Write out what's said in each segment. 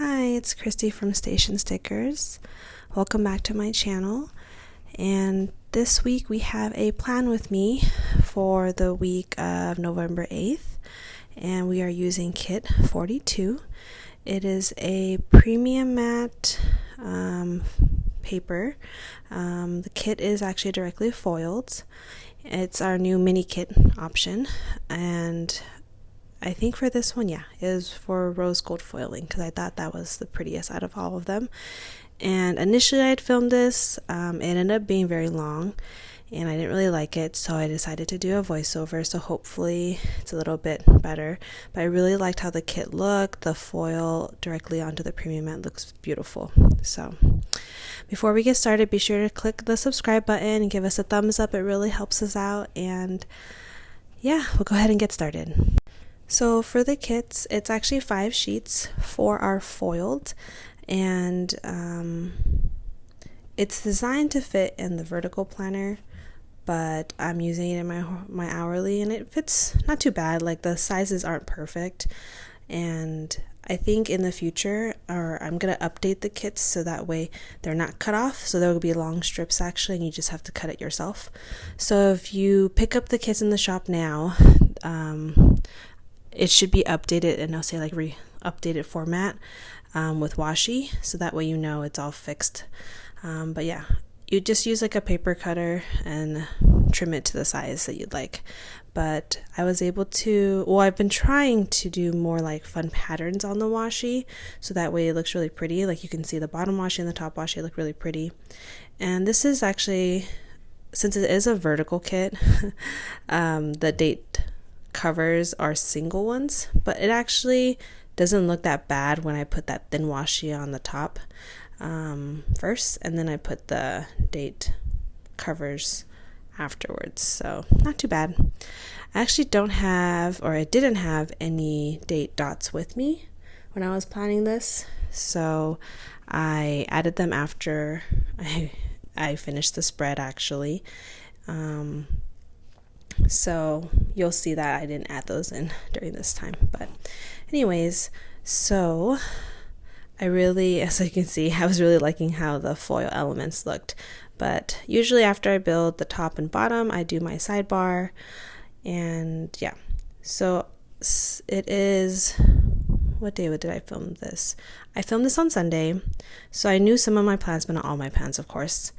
Hi, it's Christy from StationStickers. Welcome back to my channel. And this week we have a plan with me for the week of November 8th. And we are using kit 42. It is a premium matte paper. The kit is actually directly foiled. It's our new mini kit option. And I think for this one, it was for rose gold foiling because I thought that was the prettiest out of all of them. And initially I had filmed this, it ended up being very long and I didn't really like it, so I decided to do a voiceover, so hopefully it's a little bit better. But I really liked how the kit looked. The foil directly onto the premium matte looks beautiful. So before we get started, be sure to click the subscribe button and give us a thumbs up. It really helps us out, and we'll go ahead and get started. So for the kits, it's actually 5 sheets. 4 are foiled, and it's designed to fit in the vertical planner, but I'm using it in my hourly, and it fits not too bad. Like, the sizes aren't perfect, and I think in the future, I'm gonna update the kits so that way they're not cut off. So there will be long strips actually, and you just have to cut it yourself. So if you pick up the kits in the shop now, it should be updated, and I'll say like updated format with washi, so that way you know it's all fixed. But you just use like a paper cutter and trim it to the size that you'd like. But I was able to, I've been trying to do more like fun patterns on the washi, so that way it looks really pretty. Like, you can see the bottom washi and the top washi look really pretty. And this is actually, since it is a vertical kit, the date covers are single ones, but it actually doesn't look that bad when I put that thin washi on the top first, and then I put the date covers afterwards, so not too bad. I actually I didn't have any date dots with me when I was planning this, so I added them after I finished the spread actually. So you'll see that I didn't add those in during this time. But anyways, so as you can see, I was really liking how the foil elements looked. But usually after I build the top and bottom, I do my sidebar. And so it is, what day did I film this? I filmed this on Sunday, so I knew some of my plans, but not all my plans, of course.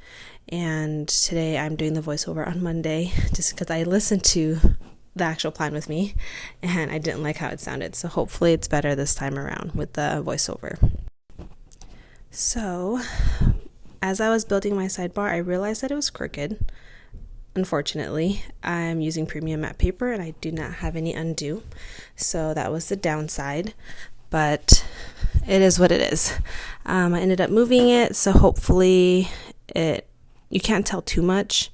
And today I'm doing the voiceover on Monday, just because I listened to the actual plan with me and I didn't like how it sounded. So hopefully it's better this time around with the voiceover. So as I was building my sidebar, I realized that it was crooked. Unfortunately, I'm using premium matte paper and I do not have any undo. So that was the downside, but it is what it is. I ended up moving it, so hopefully you can't tell too much,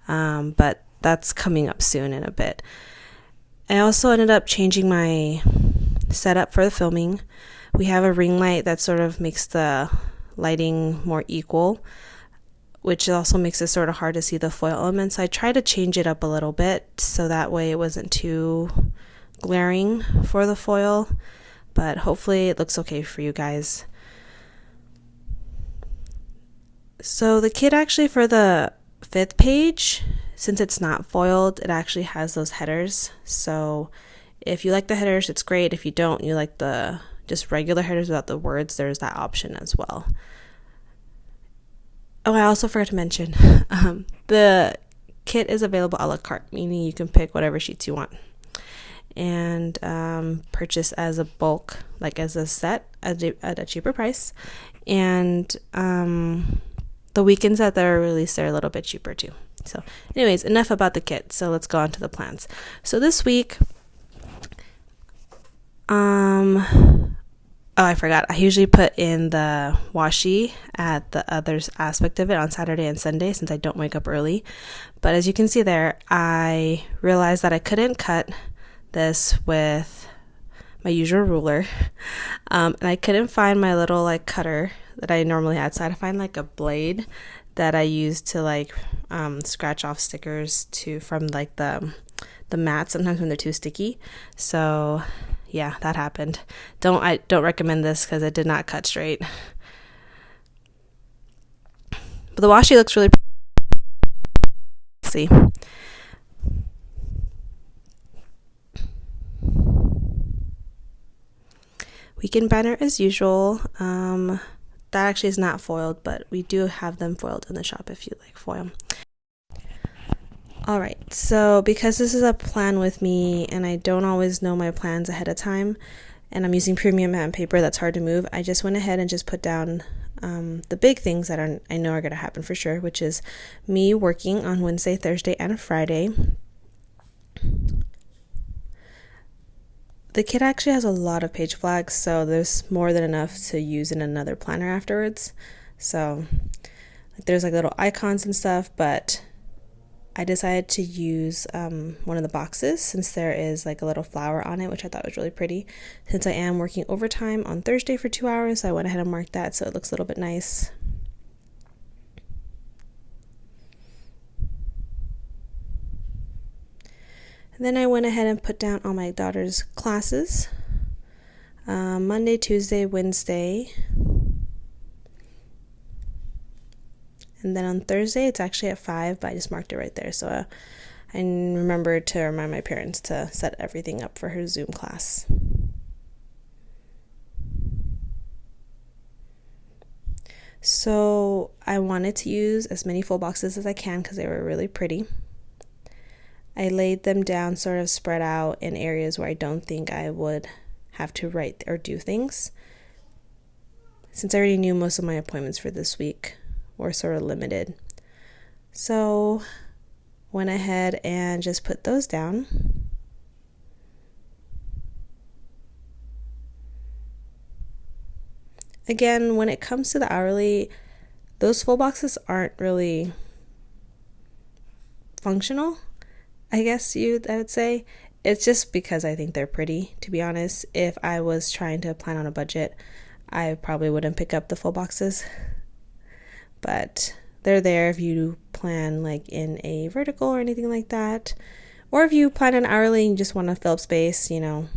but that's coming up soon in a bit. I also ended up changing my setup for the filming. We have a ring light that sort of makes the lighting more equal, which also makes it sort of hard to see the foil elements. So I tried to change it up a little bit so that way it wasn't too glaring for the foil, but hopefully it looks okay for you guys. So the kit actually, for the 5th page, since it's not foiled, it actually has those headers. So if you like the headers, it's great. If you don't, you like the just regular headers without the words, there's that option as well. Oh, I also forgot to mention, the kit is available a la carte, meaning you can pick whatever sheets you want and purchase as a bulk, like as a set at a cheaper price. And the weekends that they're released, they're a little bit cheaper too. So anyways, enough about the kit. So let's go on to the plans. So this week, I forgot. I usually put in the washi at the other aspect of it on Saturday and Sunday since I don't wake up early. But as you can see there, I realized that I couldn't cut this with my usual ruler. And I couldn't find my little like cutter that I normally had, so I had to find like a blade that I use to like scratch off stickers from like the mats sometimes when they're too sticky. So yeah, that happened. I don't recommend this because it did not cut straight. But the washi looks really see. Weekend banner as usual. That actually is not foiled, but we do have them foiled in the shop if you like foil. Alright, so because this is a plan with me and I don't always know my plans ahead of time, and I'm using premium matte paper that's hard to move, I just went ahead and just put down the big things that I know are going to happen for sure, which is me working on Wednesday, Thursday, and Friday. The kit actually has a lot of page flags, so there's more than enough to use in another planner afterwards. So there's like little icons and stuff, but I decided to use one of the boxes since there is like a little flower on it, which I thought was really pretty. Since I am working overtime on Thursday for 2 hours, I went ahead and marked that so it looks a little bit nice. And then I went ahead and put down all my daughter's classes. Monday, Tuesday, Wednesday. And then on Thursday, it's actually at 5, but I just marked it right there. So I remembered to remind my parents to set everything up for her Zoom class. So I wanted to use as many full boxes as I can because they were really pretty. I laid them down sort of spread out in areas where I don't think I would have to write or do things. Since I already knew most of my appointments for this week were sort of limited. So went ahead and just put those down. Again, when it comes to the hourly, those full boxes aren't really functional, I guess I would say. It's just because I think they're pretty, to be honest. If I was trying to plan on a budget, I probably wouldn't pick up the full boxes. But they're there if you plan like in a vertical or anything like that. Or if you plan an hourly and you just want to fill up space, you know,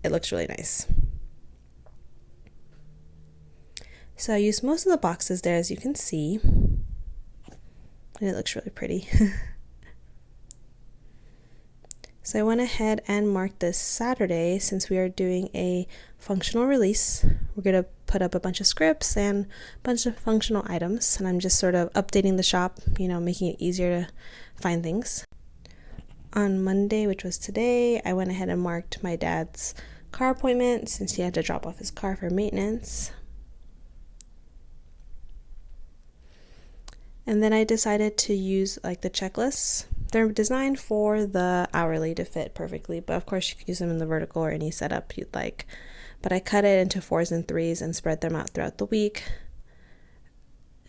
it looks really nice. So I used most of the boxes there, as you can see. And it looks really pretty. So I went ahead and marked this Saturday since we are doing a functional release. We're going to put up a bunch of scripts and a bunch of functional items, and I'm just sort of updating the shop, you know, making it easier to find things. On Monday, which was today, I went ahead and marked my dad's car appointment since he had to drop off his car for maintenance. And then I decided to use like the checklists. They're designed for the hourly to fit perfectly, but of course you can use them in the vertical or any setup you'd like. But I cut it into 4s and 3s and spread them out throughout the week.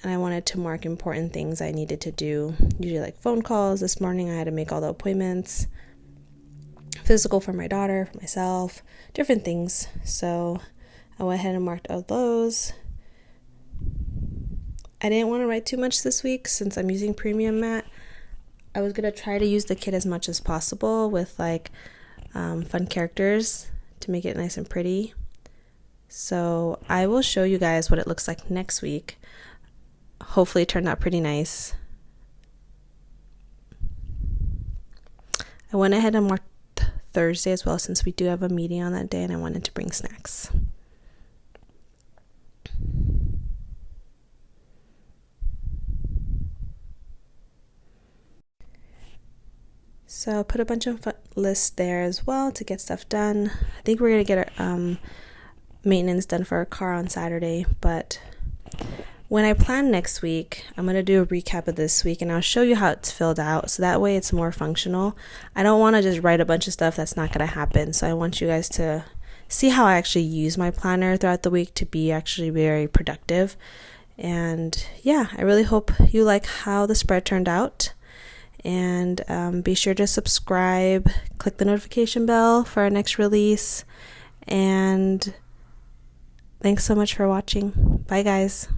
And I wanted to mark important things I needed to do, usually like phone calls. This morning I had to make all the appointments, physical for my daughter, for myself, different things. So I went ahead and marked all those. I didn't want to write too much this week since I'm using premium matte. I was going to try to use the kit as much as possible with like fun characters to make it nice and pretty. So I will show you guys what it looks like next week. Hopefully it turned out pretty nice. I went ahead and marked Thursday as well since we do have a meeting on that day and I wanted to bring snacks. So I'll put a bunch of lists there as well to get stuff done. I think we're going to get our maintenance done for our car on Saturday, but when I plan next week, I'm going to do a recap of this week and I'll show you how it's filled out so that way it's more functional. I don't want to just write a bunch of stuff that's not going to happen, so I want you guys to see how I actually use my planner throughout the week to be actually very productive. And yeah, I really hope you like how the spread turned out. And be sure to subscribe, click the notification bell for our next release, and thanks so much for watching. Bye guys.